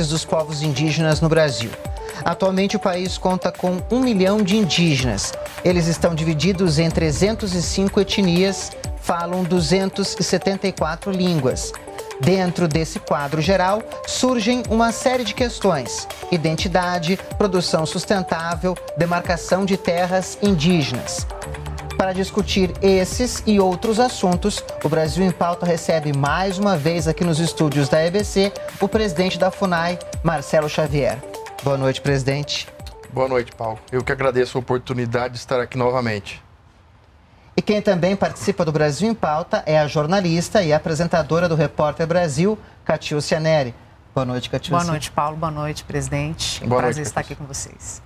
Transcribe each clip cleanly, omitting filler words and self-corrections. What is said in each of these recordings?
dos povos indígenas no Brasil. Atualmente, o país conta com 1 milhão de indígenas. Eles estão divididos em 305 etnias, falam 274 línguas. Dentro desse quadro geral, surgem uma série de questões: identidade, produção sustentável, demarcação de terras indígenas. Para discutir esses e outros assuntos, o Brasil em Pauta recebe mais uma vez aqui nos estúdios da EBC o presidente da FUNAI, Marcelo Xavier. Boa noite, presidente. Boa noite, Paulo. Eu que agradeço a oportunidade de estar aqui novamente. E quem também participa do Brasil em Pauta é a jornalista e apresentadora do Repórter Brasil, Catiúcia Neri. Boa noite, Catiúcia. Boa noite, Paulo. Boa noite, presidente. Boa Prazer noite, estar aqui com vocês.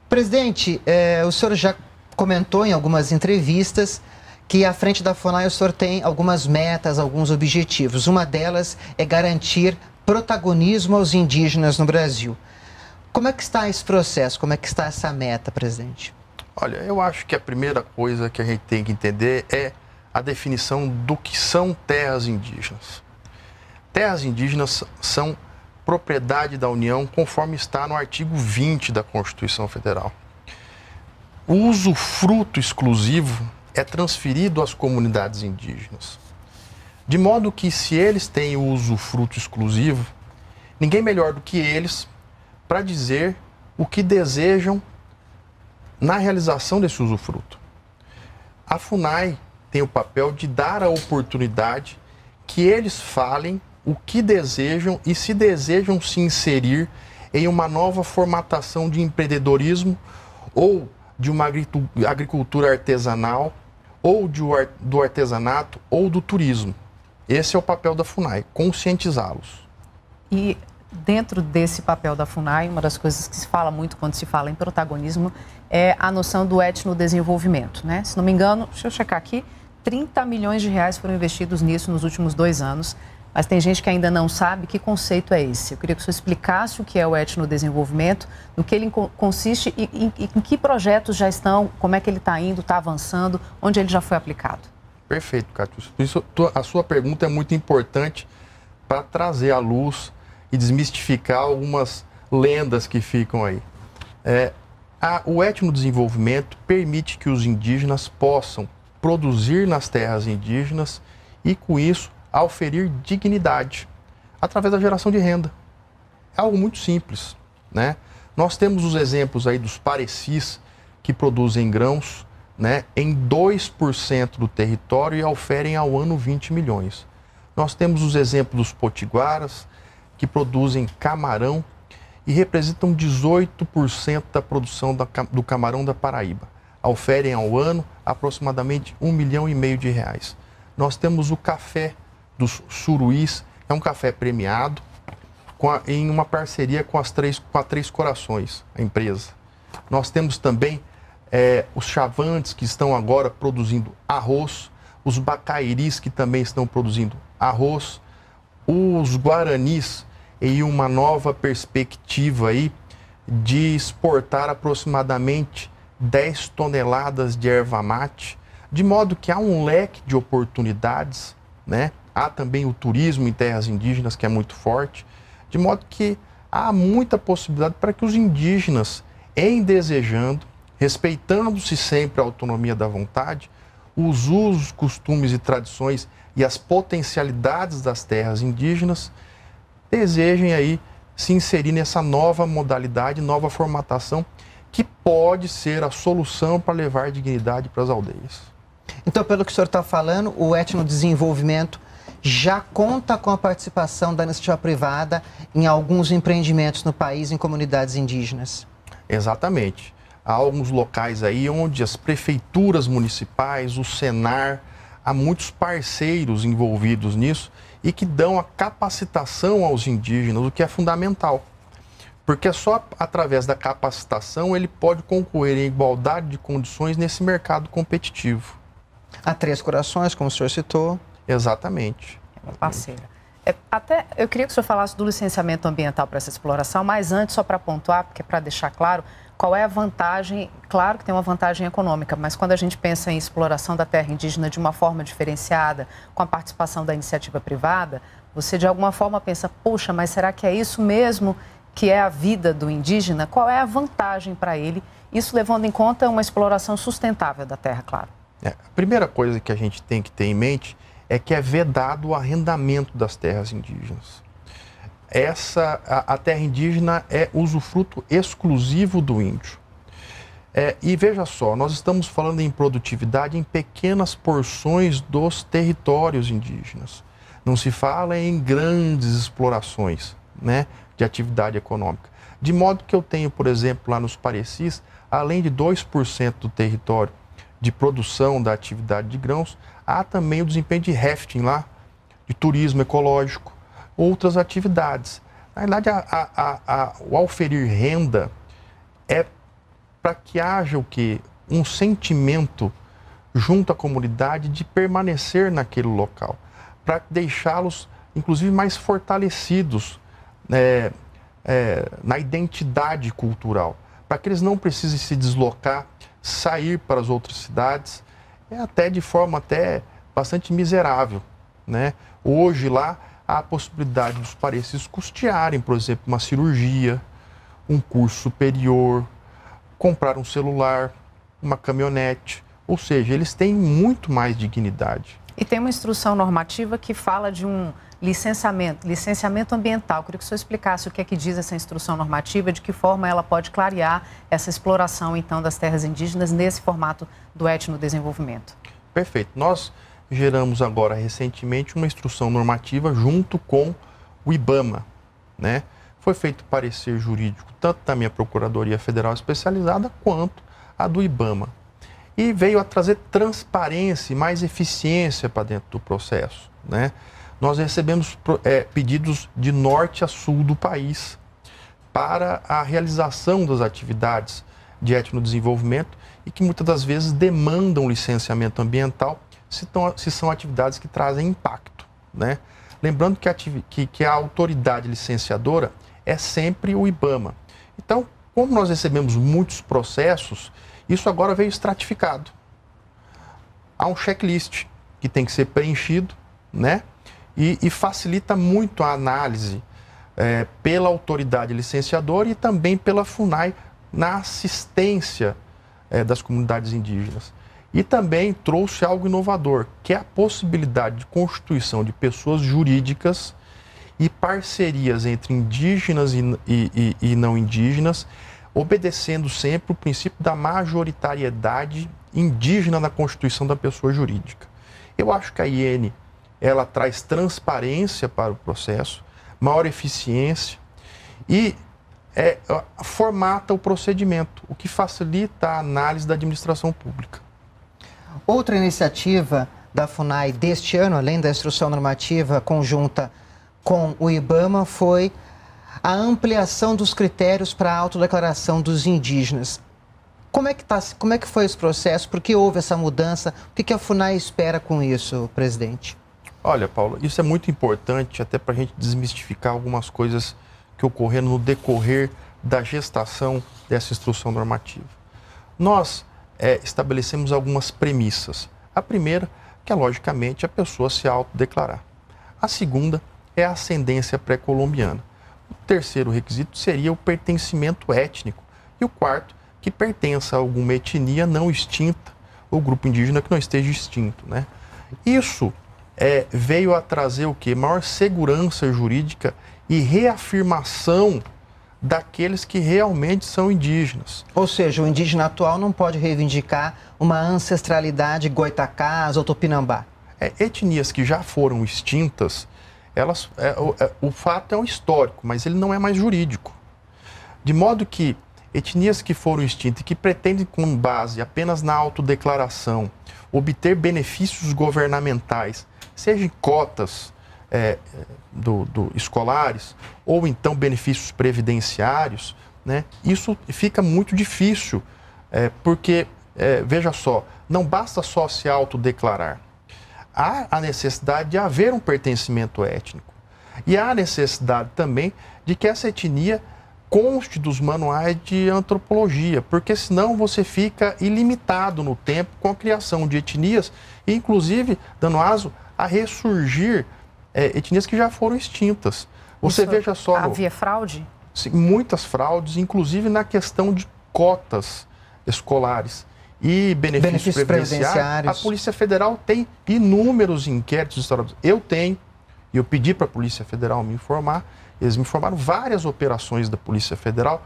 Presidente, o senhor já comentou em algumas entrevistas que à frente da FUNAI o senhor tem algumas metas, alguns objetivos. Uma delas é garantir protagonismo aos indígenas no Brasil. Como é que está esse processo? Como é que está essa meta, presidente? Olha, eu acho que a primeira coisa que a gente tem que entender é a definição do que são terras indígenas. Terras indígenas são propriedade da União, conforme está no artigo 20 da Constituição Federal. O usufruto exclusivo é transferido às comunidades indígenas. De modo que, se eles têm o usufruto exclusivo, ninguém melhor do que eles para dizer o que desejam na realização desse usufruto. A FUNAI tem o papel de dar a oportunidade que eles falem o que desejam e se desejam se inserir em uma nova formatação de empreendedorismo ou de uma agricultura artesanal ou do artesanato ou do turismo. Esse é o papel da FUNAI, conscientizá-los. E dentro desse papel da FUNAI, uma das coisas que se fala muito quando se fala em protagonismo é a noção do etnodesenvolvimento, né? Se não me engano, deixa eu checar aqui, 30 milhões de reais foram investidos nisso nos últimos 2 anos, mas tem gente que ainda não sabe que conceito é esse. Eu queria que o senhor explicasse o que é o etnodesenvolvimento, no que ele consiste e em que projetos já estão, como é que ele está indo, está avançando, onde ele já foi aplicado. Perfeito, Catiúcia. A sua pergunta é muito importante para trazer à luz e desmistificar algumas lendas que ficam aí. O etnodesenvolvimento permite que os indígenas possam produzir nas terras indígenas e, com isso, auferir dignidade através da geração de renda. É algo muito simples, né? Nós temos os exemplos aí dos parecis que produzem grãos, né, em 2% do território e auferem ao ano 20 milhões. Nós temos os exemplos dos potiguaras, que produzem camarão e representam 18% da produção do camarão da Paraíba. Auferem ao ano aproximadamente 1,5 milhão de reais. Nós temos o café dos suruís, é um café premiado, em uma parceria com a Três Corações, a empresa. Nós temos também os chavantes, que estão agora produzindo arroz, os bacairis, que também estão produzindo arroz, os guaranis, em uma nova perspectiva aí de exportar aproximadamente 10 toneladas de erva mate, de modo que há um leque de oportunidades, né? Há também o turismo em terras indígenas, que é muito forte, de modo que há muita possibilidade para que os indígenas, em desejando, respeitando-se sempre a autonomia da vontade, os usos, costumes e tradições e as potencialidades das terras indígenas, desejem aí se inserir nessa nova modalidade, nova formatação, que pode ser a solução para levar dignidade para as aldeias. Então, pelo que o senhor está falando, o etnodesenvolvimento já conta com a participação da iniciativa privada em alguns empreendimentos no país, em comunidades indígenas. Exatamente. Há alguns locais aí onde as prefeituras municipais, o Senar, há muitos parceiros envolvidos nisso e que dão a capacitação aos indígenas, o que é fundamental. Porque só através da capacitação ele pode concorrer em igualdade de condições nesse mercado competitivo. A Três Corações, como o senhor citou. Exatamente. É uma parceira. Até eu queria que o senhor falasse do licenciamento ambiental para essa exploração, mas antes, só para pontuar, porque para deixar claro, qual é a vantagem? Claro que tem uma vantagem econômica, mas quando a gente pensa em exploração da terra indígena de uma forma diferenciada, com a participação da iniciativa privada, você de alguma forma pensa, poxa, mas será que é isso mesmo que é a vida do indígena? Qual é a vantagem para ele? Isso levando em conta uma exploração sustentável da terra, claro. A primeira coisa que a gente tem que ter em mente é que é vedado o arrendamento das terras indígenas. A terra indígena é usufruto exclusivo do índio. E veja só, nós estamos falando em produtividade em pequenas porções dos territórios indígenas. Não se fala em grandes explorações, né, de atividade econômica. De modo que eu tenho, por exemplo, lá nos Parecis, além de 2% do território de produção da atividade de grãos, há também o desempenho de rafting lá, de turismo ecológico, outras atividades. Na verdade, o auferir renda é para que haja o quê? Um sentimento junto à comunidade de permanecer naquele local, para deixá-los, inclusive, mais fortalecidos na identidade cultural, para que eles não precisem se deslocar, sair para as outras cidades, até de forma bastante miserável, né? Hoje lá há a possibilidade dos Parecis custearem, por exemplo, uma cirurgia, um curso superior, comprar um celular, uma caminhonete, ou seja, eles têm muito mais dignidade. E tem uma instrução normativa que fala de um licenciamento ambiental. Eu queria que o senhor explicasse o que é que diz essa instrução normativa, de que forma ela pode clarear essa exploração, então, das terras indígenas nesse formato do etnodesenvolvimento. Perfeito. Nós geramos agora, recentemente, uma instrução normativa junto com o IBAMA, né? Foi feito parecer jurídico tanto da minha Procuradoria Federal Especializada quanto a do IBAMA. E veio a trazer transparência e mais eficiência para dentro do processo, né? Nós recebemos pedidos de norte a sul do país para a realização das atividades de etnodesenvolvimento e que muitas das vezes demandam licenciamento ambiental se são atividades que trazem impacto, né? Lembrando que a autoridade licenciadora é sempre o IBAMA. Então, como nós recebemos muitos processos, isso agora veio estratificado. Há um checklist que tem que ser preenchido, né? E facilita muito a análise pela autoridade licenciadora e também pela FUNAI na assistência das comunidades indígenas. E também trouxe algo inovador, que é a possibilidade de constituição de pessoas jurídicas e parcerias entre indígenas e não indígenas, obedecendo sempre o princípio da majoritariedade indígena na constituição da pessoa jurídica. Eu acho que a IN ela traz transparência para o processo, maior eficiência e formata o procedimento, o que facilita a análise da administração pública. Outra iniciativa da FUNAI deste ano, além da instrução normativa conjunta com o IBAMA, foi a ampliação dos critérios para a autodeclaração dos indígenas. Como é que foi esse processo? Por que houve essa mudança? O que a FUNAI espera com isso, presidente? Olha, Paulo, isso é muito importante até para a gente desmistificar algumas coisas que ocorreram no decorrer da gestação dessa instrução normativa. Nós estabelecemos algumas premissas. A primeira, que é logicamente a pessoa se autodeclarar. A segunda é a ascendência pré-colombiana. O terceiro requisito seria o pertencimento étnico. E o quarto, que pertença a alguma etnia não extinta ou grupo indígena que não esteja extinto, né? Isso veio a trazer o quê? Maior segurança jurídica e reafirmação daqueles que realmente são indígenas. Ou seja, o indígena atual não pode reivindicar uma ancestralidade goitacás ou tupinambá. Etnias que já foram extintas, o fato é um histórico, mas ele não é mais jurídico. De modo que etnias que foram extintas e que pretendem, com base apenas na autodeclaração, obter benefícios governamentais, seja em cotas escolares ou então benefícios previdenciários, né? Isso fica muito difícil, porque, veja só, não basta só se autodeclarar. Há a necessidade de haver um pertencimento étnico. E há a necessidade também de que essa etnia conste dos manuais de antropologia, porque senão você fica ilimitado no tempo com a criação de etnias, e inclusive dando aso a ressurgir etnias que já foram extintas. Você veja só... Havia fraude? Sim, muitas fraudes, inclusive na questão de cotas escolares e benefícios previdenciários. A Polícia Federal tem inúmeros inquéritos instaurados. Eu tenho, e eu pedi para a Polícia Federal me informar. Eles me informaram várias operações da Polícia Federal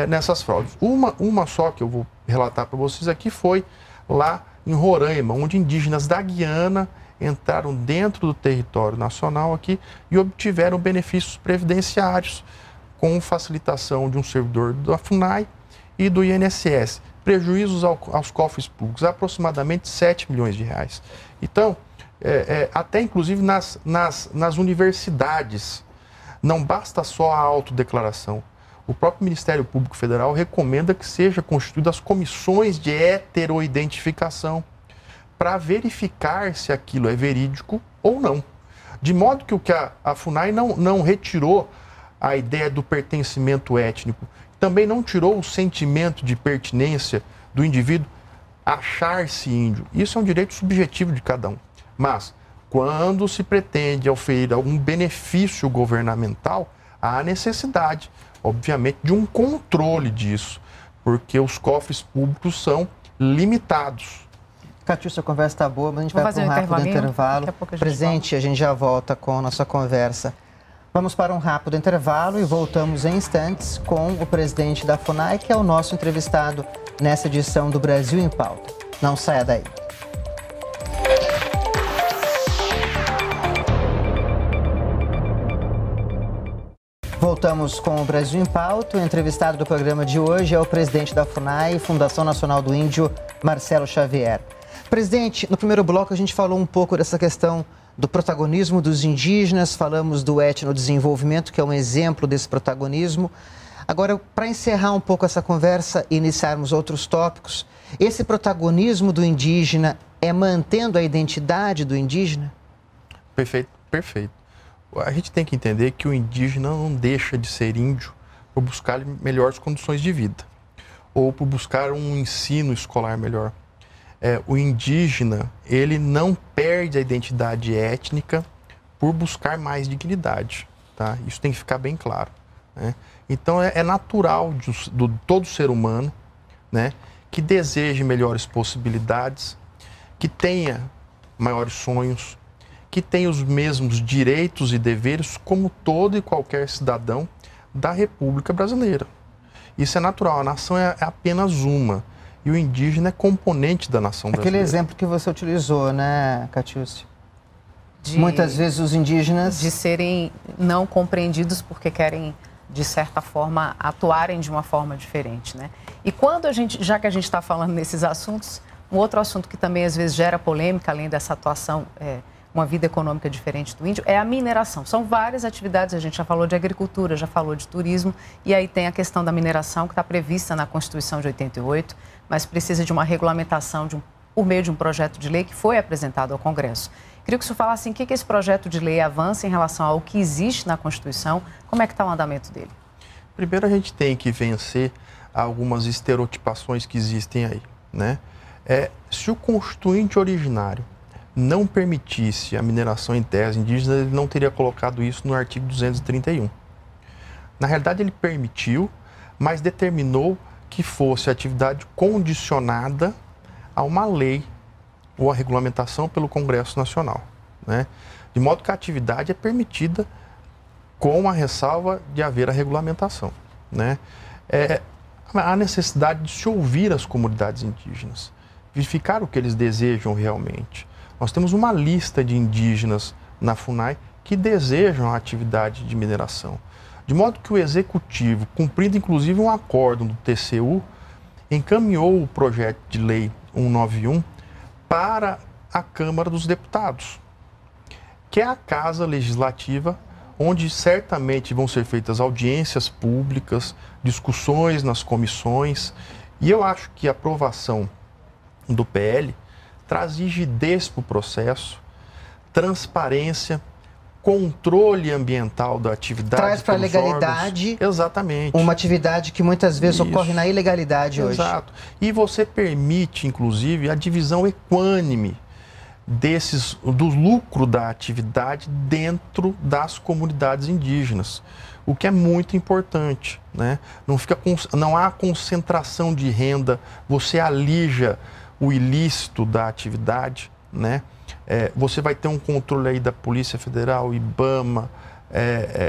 nessas fraudes. Uma só que eu vou relatar para vocês aqui foi lá em Roraima, onde indígenas da Guiana entraram dentro do território nacional aqui e obtiveram benefícios previdenciários com facilitação de um servidor da FUNAI e do INSS. Prejuízos aos cofres públicos, aproximadamente 7 milhões de reais. Então, até inclusive nas universidades, não basta só a autodeclaração. O próprio Ministério Público Federal recomenda que sejam constituídas comissões de heteroidentificação para verificar se aquilo é verídico ou não. De modo que a FUNAI não retirou a ideia do pertencimento étnico, também não tirou o sentimento de pertinência do indivíduo achar-se índio. Isso é um direito subjetivo de cada um. Mas, quando se pretende oferir algum benefício governamental, há necessidade, obviamente, de um controle disso, porque os cofres públicos são limitados. Catiúcia, a conversa está boa, mas a gente vai para um rápido intervalo. Presidente, a gente já volta com a nossa conversa. Vamos para um rápido intervalo e voltamos em instantes com o presidente da FUNAI, que é o nosso entrevistado nessa edição do Brasil em Pauta. Não saia daí. Voltamos com o Brasil em Pauta. O entrevistado do programa de hoje é o presidente da FUNAI, Fundação Nacional do Índio, Marcelo Xavier. Presidente, no primeiro bloco a gente falou um pouco dessa questão do protagonismo dos indígenas, falamos do etnodesenvolvimento, que é um exemplo desse protagonismo. Agora, para encerrar um pouco essa conversa e iniciarmos outros tópicos, esse protagonismo do indígena é mantendo a identidade do indígena? Perfeito, perfeito. A gente tem que entender que o indígena não deixa de ser índio por buscar melhores condições de vida ou por buscar um ensino escolar melhor. O indígena, ele não perde a identidade étnica por buscar mais dignidade, tá? Isso tem que ficar bem claro, né? Então, é natural de todo ser humano, né, que deseje melhores possibilidades, que tenha maiores sonhos, que tenha os mesmos direitos e deveres como todo e qualquer cidadão da República Brasileira. Isso é natural, a nação é apenas uma. E o indígena é componente da nação brasileira. Aquele exemplo que você utilizou, né, Catiúcia? Muitas vezes os indígenas... De serem não compreendidos porque querem, de certa forma, atuarem de uma forma diferente, né? E quando já que a gente está falando nesses assuntos, um outro assunto que também às vezes gera polêmica, além dessa atuação, uma vida econômica diferente do índio, é a mineração. São várias atividades, a gente já falou de agricultura, já falou de turismo, e aí tem a questão da mineração que está prevista na Constituição de 88, mas precisa de uma regulamentação por meio de um projeto de lei que foi apresentado ao Congresso. Queria que o senhor falasse em que esse projeto de lei avança em relação ao que existe na Constituição, como é que está o andamento dele? Primeiro a gente tem que vencer algumas estereotipações que existem aí, né? Se o constituinte originário não permitisse a mineração em terras indígenas, ele não teria colocado isso no artigo 231. Na realidade, ele permitiu, mas determinou que fosse atividade condicionada a uma lei ou a regulamentação pelo Congresso Nacional, né? De modo que a atividade é permitida com a ressalva de haver a regulamentação, né? Há necessidade de se ouvir as comunidades indígenas, verificar o que eles desejam realmente. Nós temos uma lista de indígenas na FUNAI que desejam a atividade de mineração. De modo que o Executivo, cumprindo inclusive um acórdão do TCU, encaminhou o projeto de lei 191 para a Câmara dos Deputados, que é a casa legislativa onde certamente vão ser feitas audiências públicas, discussões nas comissões, e eu acho que a aprovação do PL traz rigidez para o processo, transparência, controle ambiental da atividade. Traz para a legalidade. Órgãos. Exatamente. Uma atividade que muitas vezes Isso. ocorre na ilegalidade hoje. Exato. E você permite, inclusive, a divisão equânime do lucro da atividade dentro das comunidades indígenas, o que é muito importante, né? Não há concentração de renda, você alija o ilícito da atividade, né? Você vai ter um controle aí da Polícia Federal, IBAMA,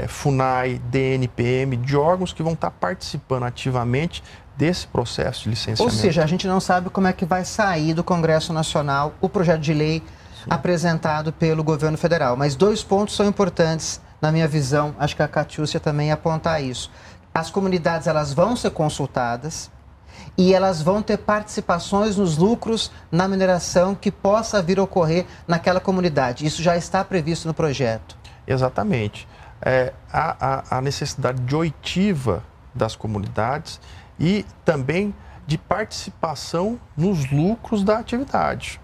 FUNAI, DNPM, de órgãos que vão estar participando ativamente desse processo de licenciamento. Ou seja, a gente não sabe como é que vai sair do Congresso Nacional o projeto de lei apresentado pelo governo federal. Mas 2 pontos são importantes, na minha visão, acho que a Catiúcia também ia apontar isso. As comunidades, elas vão ser consultadas e elas vão ter participações nos lucros na mineração que possa vir a ocorrer naquela comunidade. Isso já está previsto no projeto. Exatamente. A necessidade de oitiva das comunidades e também de participação nos lucros da atividade.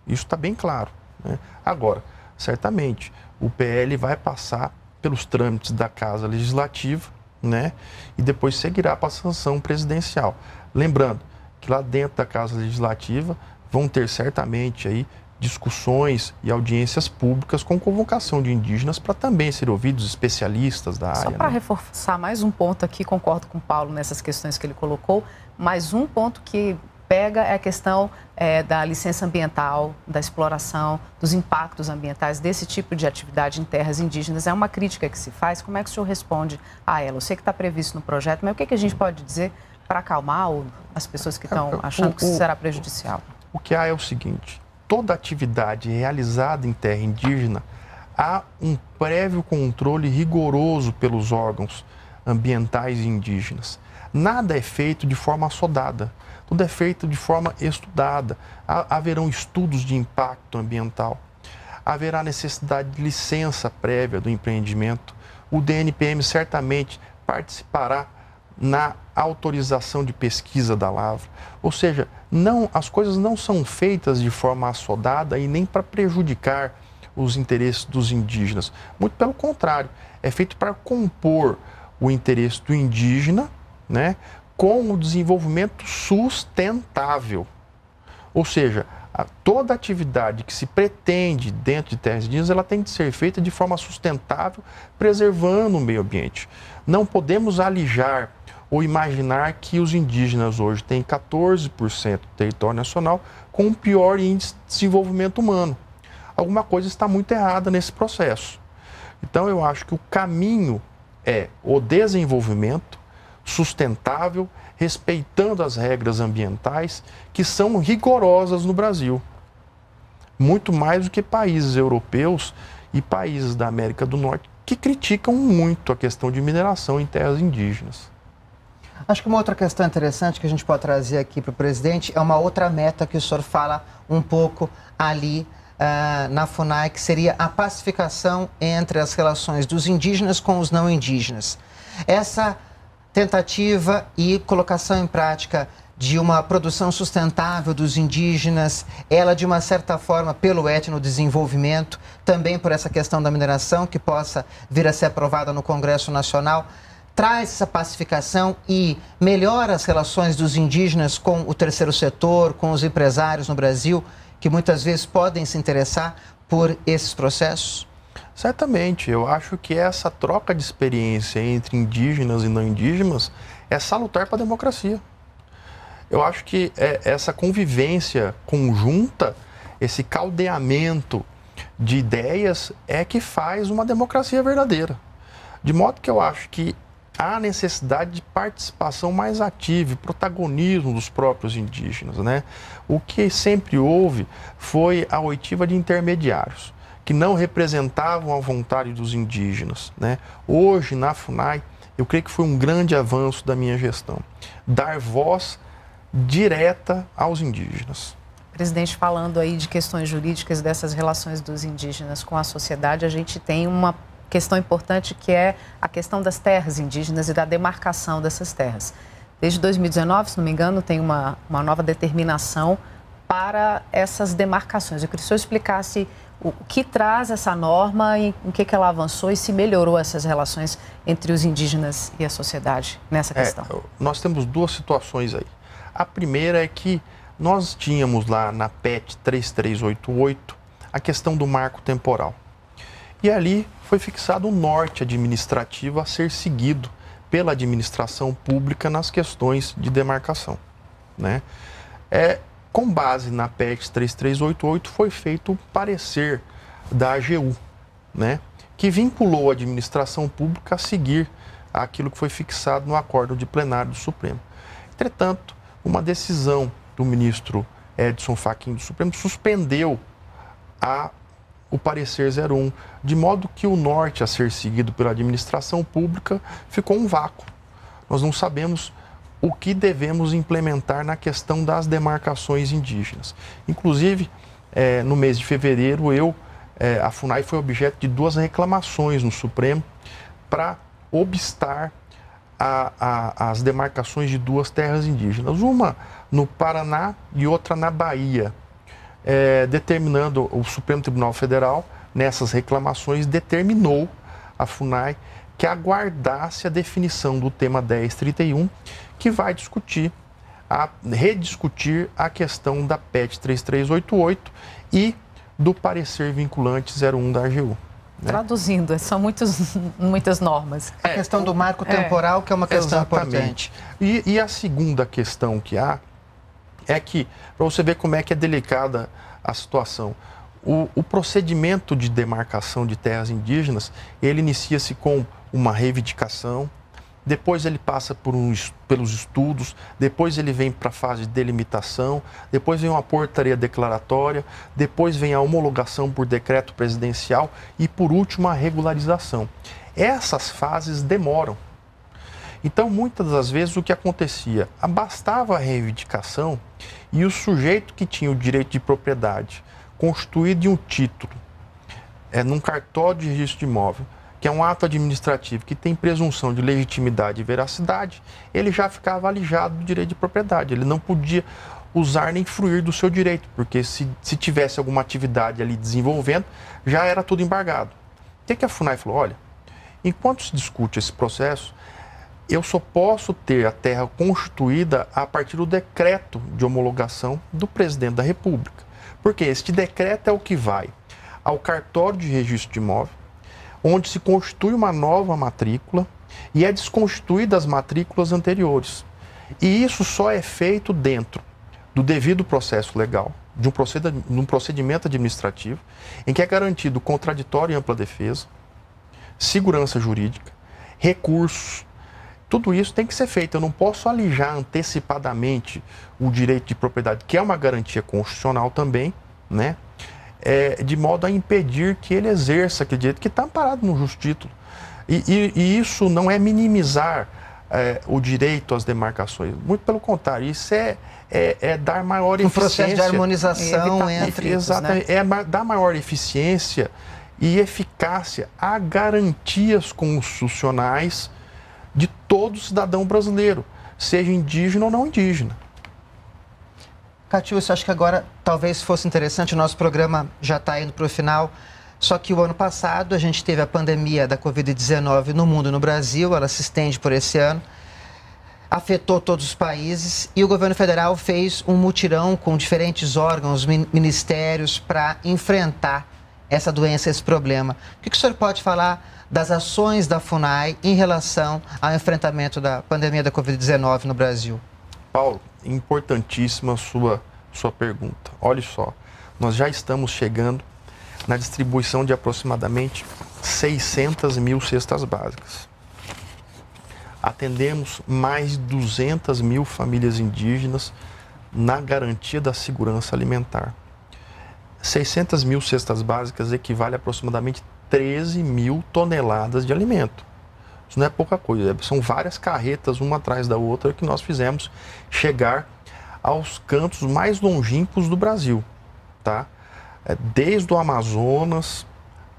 Isso está bem claro, né? Agora, certamente, o PL vai passar pelos trâmites da Casa Legislativa, né? E depois seguirá para a sanção presidencial. Lembrando que lá dentro da Casa Legislativa vão ter certamente aí discussões e audiências públicas com convocação de indígenas para também ser ouvidos especialistas da área. Só para reforçar mais um ponto aqui, concordo com o Paulo nessas questões que ele colocou, mas um ponto que pega é a questão da licença ambiental, da exploração, dos impactos ambientais desse tipo de atividade em terras indígenas. É uma crítica que se faz. Como é que o senhor responde a ela? Eu sei que está previsto no projeto, mas o que a gente pode dizer para acalmar as pessoas que estão achando que isso será prejudicial? O que há é o seguinte: toda atividade realizada em terra indígena há um prévio controle rigoroso pelos órgãos ambientais indígenas. Nada é feito de forma assodada, tudo é feito de forma estudada. Haverão estudos de impacto ambiental, haverá necessidade de licença prévia do empreendimento. O DNPM certamente participará na autorização de pesquisa da lavra. Ou seja, as coisas não são feitas de forma assodada e nem para prejudicar os interesses dos indígenas. Muito pelo contrário, é feito para compor o interesse do indígena, né, com o desenvolvimento sustentável. Ou seja, toda atividade que se pretende dentro de terras indígenas, ela tem de ser feita de forma sustentável, preservando o meio ambiente. Não podemos alijar ou imaginar que os indígenas hoje têm 14% do território nacional com o pior índice de desenvolvimento humano. Alguma coisa está muito errada nesse processo. Então, eu acho que o caminho é o desenvolvimento sustentável, respeitando as regras ambientais que são rigorosas no Brasil. Muito mais do que países europeus e países da América do Norte que criticam muito a questão de mineração em terras indígenas. Acho que uma outra questão interessante que a gente pode trazer aqui para o presidente é uma outra meta que o senhor fala um pouco ali na FUNAI, que seria a pacificação entre as relações dos indígenas com os não indígenas. Essa tentativa e colocação em prática de uma produção sustentável dos indígenas, ela de uma certa forma pelo etnodesenvolvimento, também por essa questão da mineração que possa vir a ser aprovada no Congresso Nacional, traz essa pacificação e melhora as relações dos indígenas com o terceiro setor, com os empresários no Brasil, que muitas vezes podem se interessar por esses processos? Certamente, eu acho que essa troca de experiência entre indígenas e não indígenas é salutar para a democracia. Eu acho que essa convivência conjunta, esse caldeamento de ideias é que faz uma democracia verdadeira. De modo que eu acho que há necessidade de participação mais ativa, protagonismo dos próprios indígenas, né? O que sempre houve foi a oitiva de intermediários, que não representavam a vontade dos indígenas, né? Hoje, na FUNAI, eu creio que foi um grande avanço da minha gestão, dar voz direta aos indígenas. Presidente, falando aí de questões jurídicas dessas relações dos indígenas com a sociedade, a gente tem uma questão importante que é a questão das terras indígenas e da demarcação dessas terras. Desde 2019, se não me engano, tem uma nova determinação para essas demarcações. Eu queria que o senhor explicasse o que traz essa norma, em que ela avançou e se melhorou essas relações entre os indígenas e a sociedade nessa questão. Nós temos duas situações aí. A primeira é que nós tínhamos lá na PET 3388 a questão do marco temporal. E ali foi fixado um norte administrativo a ser seguido pela administração pública nas questões de demarcação, né? Com base na PET 3388 foi feito o parecer da AGU, né? Que vinculou a administração pública a seguir aquilo que foi fixado no acordo de plenário do Supremo. Entretanto, uma decisão do ministro Edson Fachin do Supremo suspendeu o parecer 01, de modo que o norte a ser seguido pela administração pública ficou um vácuo. Nós não sabemos o que devemos implementar na questão das demarcações indígenas. Inclusive, no mês de fevereiro, a FUNAI foi objeto de 2 reclamações no Supremo para obstar as demarcações de 2 terras indígenas, uma no Paraná e outra na Bahia, determinando o Supremo Tribunal Federal, nessas reclamações, determinou a FUNAI que aguardasse a definição do tema 1031, que vai rediscutir a questão da PET 3388 e do parecer vinculante 01 da AGU. Né? Traduzindo, são muitas normas. A questão do marco temporal, que é uma questão importante. E a segunda questão que há é que, para você ver como é que é delicada a situação, o procedimento de demarcação de terras indígenas, ele inicia-se com uma reivindicação, depois ele passa pelos estudos, depois ele vem para a fase de delimitação, depois vem uma portaria declaratória, depois vem a homologação por decreto presidencial e, por último, a regularização. Essas fases demoram. Então, muitas das vezes, o que acontecia? Bastava a reivindicação e o sujeito que tinha o direito de propriedade constituído de um título, num cartório de registro de imóvel, que é um ato administrativo que tem presunção de legitimidade e veracidade, ele já ficava alijado do direito de propriedade. Ele não podia usar nem fruir do seu direito, porque se tivesse alguma atividade ali desenvolvendo, já era tudo embargado. O que a FUNAI falou? Olha, enquanto se discute esse processo, eu só posso ter a terra constituída a partir do decreto de homologação do presidente da República. Porque este decreto é o que vai ao cartório de registro de imóvel, onde se constitui uma nova matrícula e é desconstituída as matrículas anteriores. E isso só é feito dentro do devido processo legal, de um procedimento administrativo, em que é garantido contraditório e ampla defesa, segurança jurídica, recursos. Tudo isso tem que ser feito. Eu não posso alijar antecipadamente o direito de propriedade, que é uma garantia constitucional também, né? De modo a impedir que ele exerça aquele direito que está amparado no justo título. E isso não é minimizar o direito às demarcações. Muito pelo contrário, isso é dar maior eficiência. Um processo de harmonização entre... Exatamente, né? Dar maior eficiência e eficácia a garantias constitucionais de todo cidadão brasileiro, seja indígena ou não indígena. Catiúcio, acho que agora talvez fosse interessante, o nosso programa já está indo para o final, só que o ano passado a gente teve a pandemia da Covid-19 no mundo e no Brasil, ela se estende por esse ano, afetou todos os países e o governo federal fez um mutirão com diferentes órgãos, ministérios para enfrentar essa doença, esse problema. O que o senhor pode falar das ações da FUNAI em relação ao enfrentamento da pandemia da Covid-19 no Brasil? Paulo, importantíssima sua pergunta. Olha só, nós já estamos chegando na distribuição de aproximadamente 600 mil cestas básicas. Atendemos mais de 200 mil famílias indígenas na garantia da segurança alimentar. 600 mil cestas básicas equivale a aproximadamente 13 mil toneladas de alimento. Isso não é pouca coisa, são várias carretas, uma atrás da outra, que nós fizemos chegar aos cantos mais longínquos do Brasil, tá? Desde o Amazonas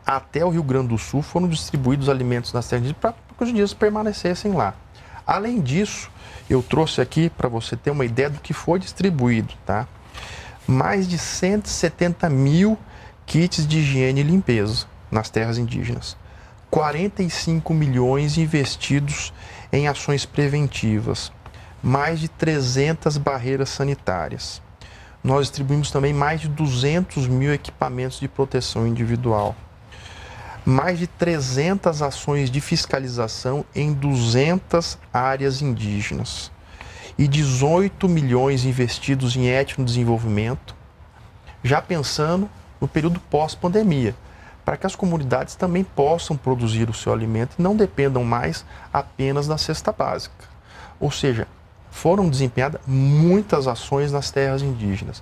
até o Rio Grande do Sul foram distribuídos alimentos nas terras para que os indígenas permanecessem lá. Além disso, eu trouxe aqui para você ter uma ideia do que foi distribuído, tá? mais de 170 mil kits de higiene e limpeza nas terras indígenas. 45 milhões investidos em ações preventivas, mais de 300 barreiras sanitárias. Nós distribuímos também mais de 200 mil equipamentos de proteção individual, mais de 300 ações de fiscalização em 200 áreas indígenas e 18 milhões investidos em etnodesenvolvimento, já pensando no período pós-pandemia, para que as comunidades também possam produzir o seu alimento e não dependam mais apenas da cesta básica. Ou seja, foram desempenhadas muitas ações nas terras indígenas.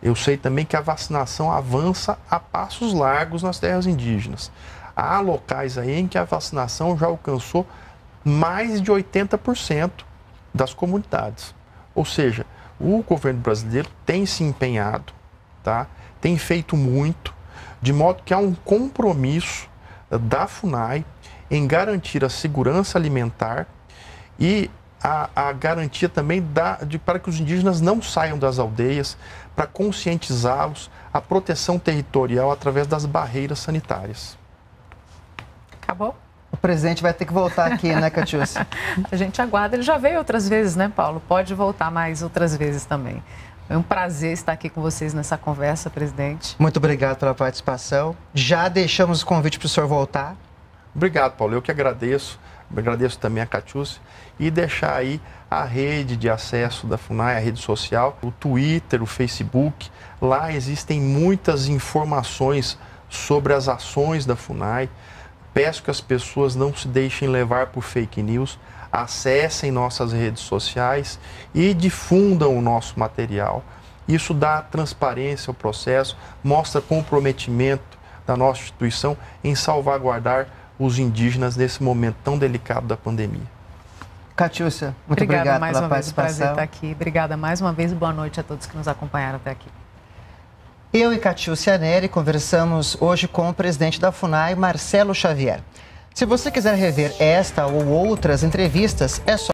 Eu sei também que a vacinação avança a passos largos nas terras indígenas. Há locais aí em que a vacinação já alcançou mais de 80% das comunidades. Ou seja, o governo brasileiro tem se empenhado, tá? Tem feito muito, de modo que há um compromisso da FUNAI em garantir a segurança alimentar e a garantia também para que os indígenas não saiam das aldeias, para conscientizá-los, a proteção territorial através das barreiras sanitárias. Acabou? O presidente vai ter que voltar aqui, né, Catiúcia? A gente aguarda. Ele já veio outras vezes, né, Paulo? Pode voltar mais outras vezes também. Foi um prazer estar aqui com vocês nessa conversa, presidente. Muito obrigado pela participação. Já deixamos o convite para o senhor voltar. Obrigado, Paulo. Eu que agradeço. Agradeço também a Catiúcia. E deixar aí a rede de acesso da FUNAI, a rede social, o Twitter, o Facebook. Lá existem muitas informações sobre as ações da FUNAI. Peço que as pessoas não se deixem levar por fake news, acessem nossas redes sociais e difundam o nosso material. Isso dá transparência ao processo, mostra comprometimento da nossa instituição em salvaguardar os indígenas nesse momento tão delicado da pandemia. Catiúcia, muito obrigado mais pela uma vez, participação. prazer estar aqui. Obrigada mais uma vez e boa noite a todos que nos acompanharam até aqui. Eu e Catiúcia Neri conversamos hoje com o presidente da FUNAI, Marcelo Xavier. Se você quiser rever esta ou outras entrevistas, é só